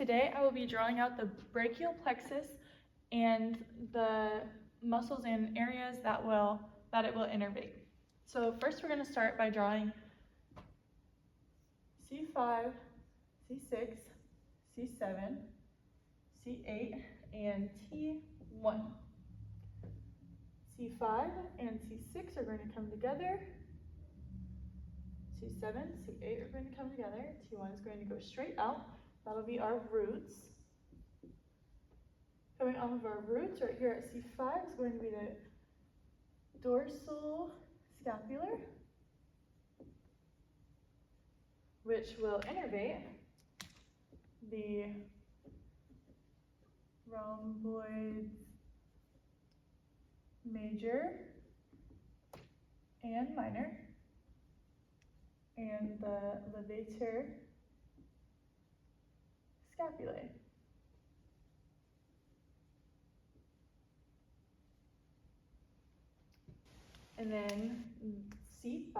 Today I will be drawing out the brachial plexus and the muscles and areas that it will innervate. So first we're going to start by drawing C5, C6, C7, C8, and T1. C5 and C6 are going to come together. C7, C8 are going to come together. T1 is going to go straight out. That'll be our roots. Coming off of our roots right here at C5 is going to be the dorsal scapular, which will innervate the rhomboids major and minor, and the levator scapulae. And then C5,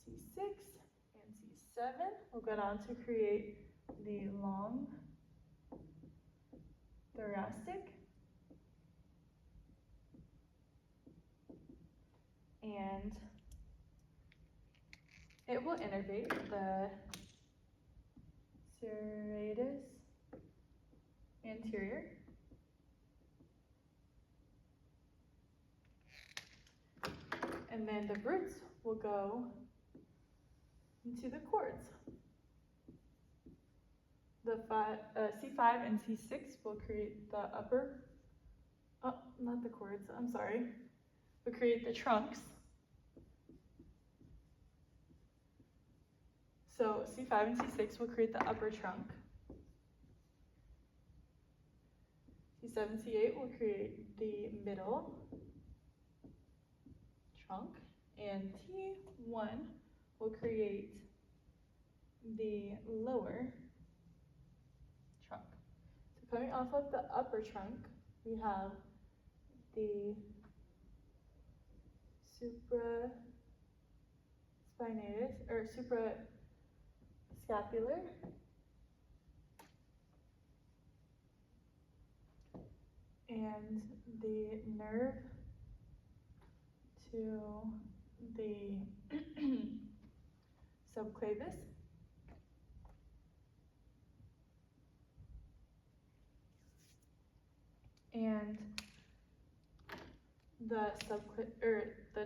C6, and C7 will go down to create the long thoracic and it will innervate the serratus anterior, and then the roots will go into the cords. The C5 and C6 will create the not the cords, I'm sorry, will create the trunks. So C5 and C6 will create the upper trunk. C7, C8 will create the middle trunk, and T1 will create the lower trunk. So coming off of the upper trunk, we have the supraspinatus or suprascapular, and the nerve to the subclavius, and the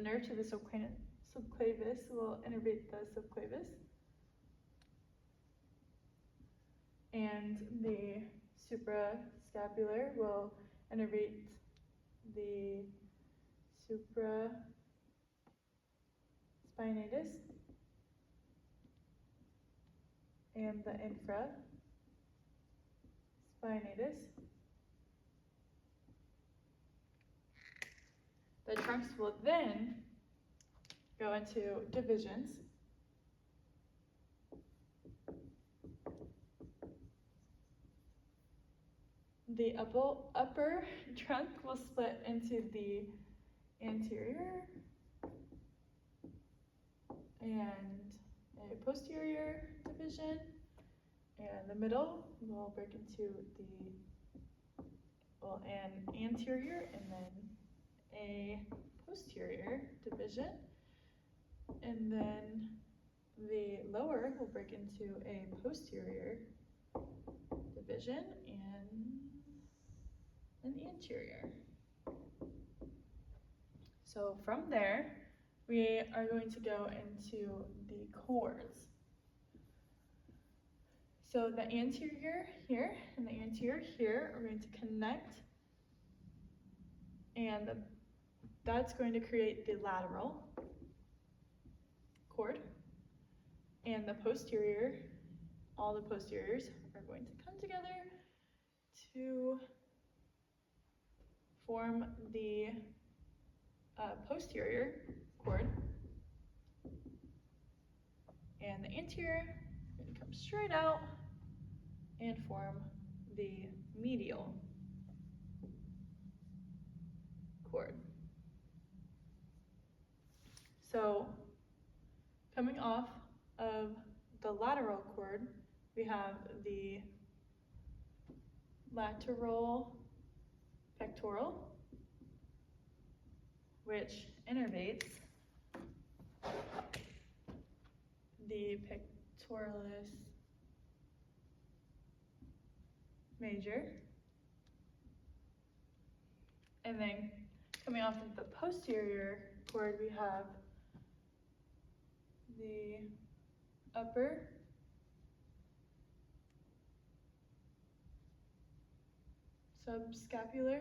nerve to the subclavius will innervate the subclavius, and the suprascapular will innervate the supraspinatus and the infraspinatus. The trunks will then go into divisions. The upper trunk will split into the anterior and a posterior division, and the middle will break into an anterior and then a posterior division, and then the lower will break into a posterior division and an anterior. So from there, we are going to go into the cords. So the anterior here and the anterior here are going to connect, and that's going to create the lateral cord, and the posterior, all the posteriors are going to come together to form the posterior cord, and the anterior is going to come straight out and form the medial cord. So coming off of the lateral cord, we have the lateral pectoral, which innervates the pectoralis major. And then coming off of the posterior cord, we have the upper subscapular,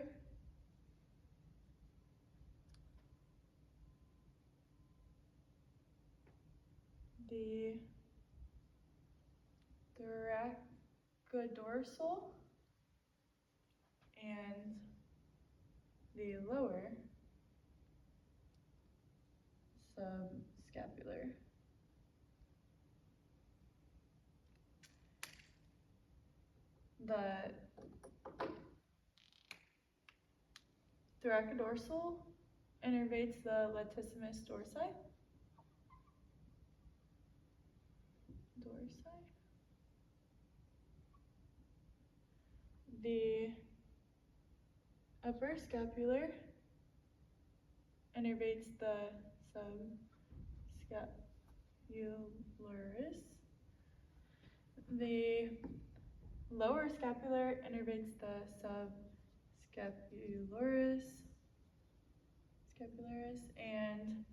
the thoracodorsal, and the lower subscapular. The thoracodorsal innervates the latissimus dorsi. The upper scapular innervates the subscapularis. The lower scapular innervates the scapularis, and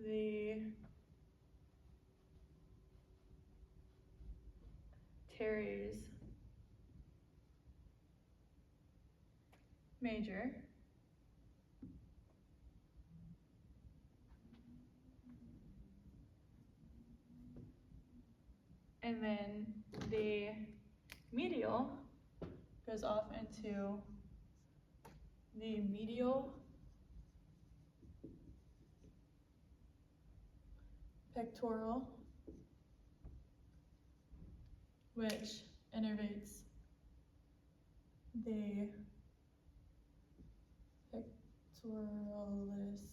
the teres major. And then the medial goes off into the medial pectoral, which innervates the pectoralis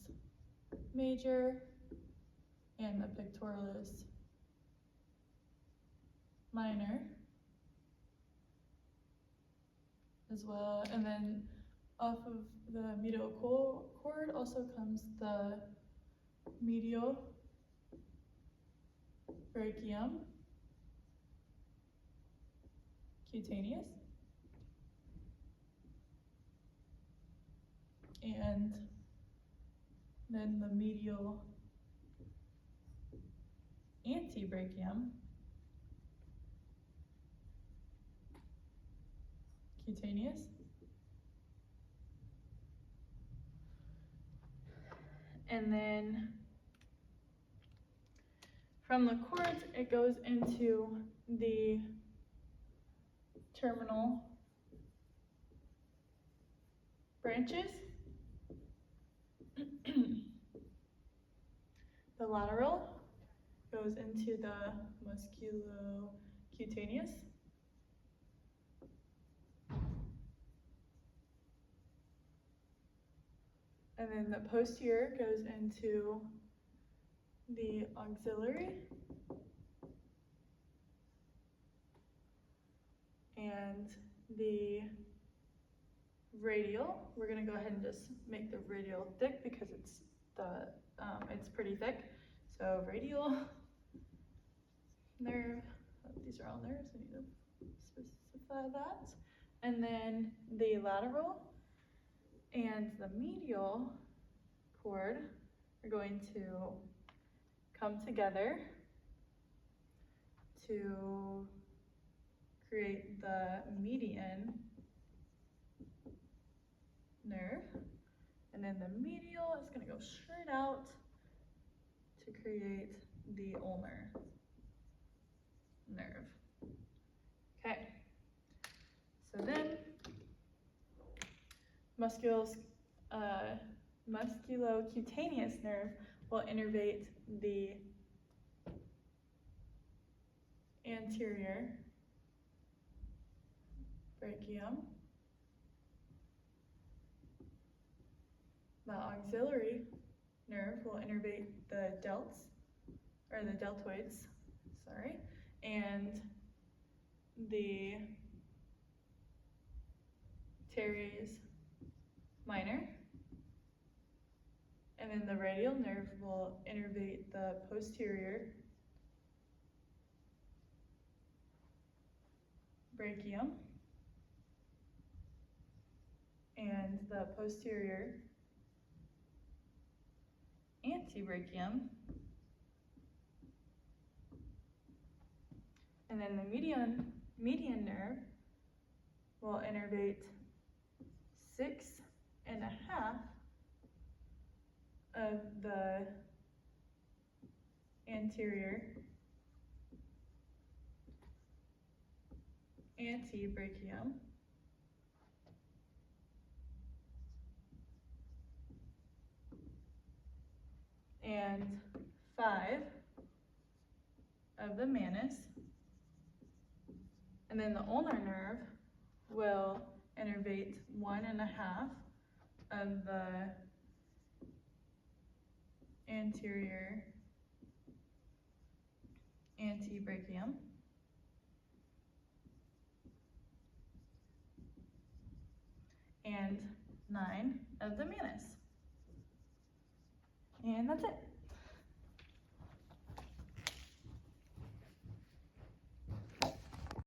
major and the pectoralis minor as well. And then off of the medial cord also comes the medial brachium cutaneous, and then the medial antebrachium cutaneous, and then from the cords it goes into the terminal branches. The lateral goes into the musculocutaneous. And then the posterior goes into the auxiliary. And the radial, we're going to go ahead and just make the radial thick because it's pretty thick. So radial nerve, these are all nerves, I need to specify that. And then the lateral and the medial cord are going to come together to create the median nerve, and then the medial is going to go straight out to create the ulnar nerve. Okay, so then musculocutaneous nerve will innervate the anterior brachium. The auxiliary nerve will innervate the delts, or the deltoids, and the teres minor. And then the radial nerve will innervate the posterior brachium and the posterior antebrachium. And then the median nerve will innervate 6.5 of the anterior antebrachium and 5 of the manus. And then the ulnar nerve will innervate 1.5 of the anterior antebrachium and 9 of the manus. And that's it.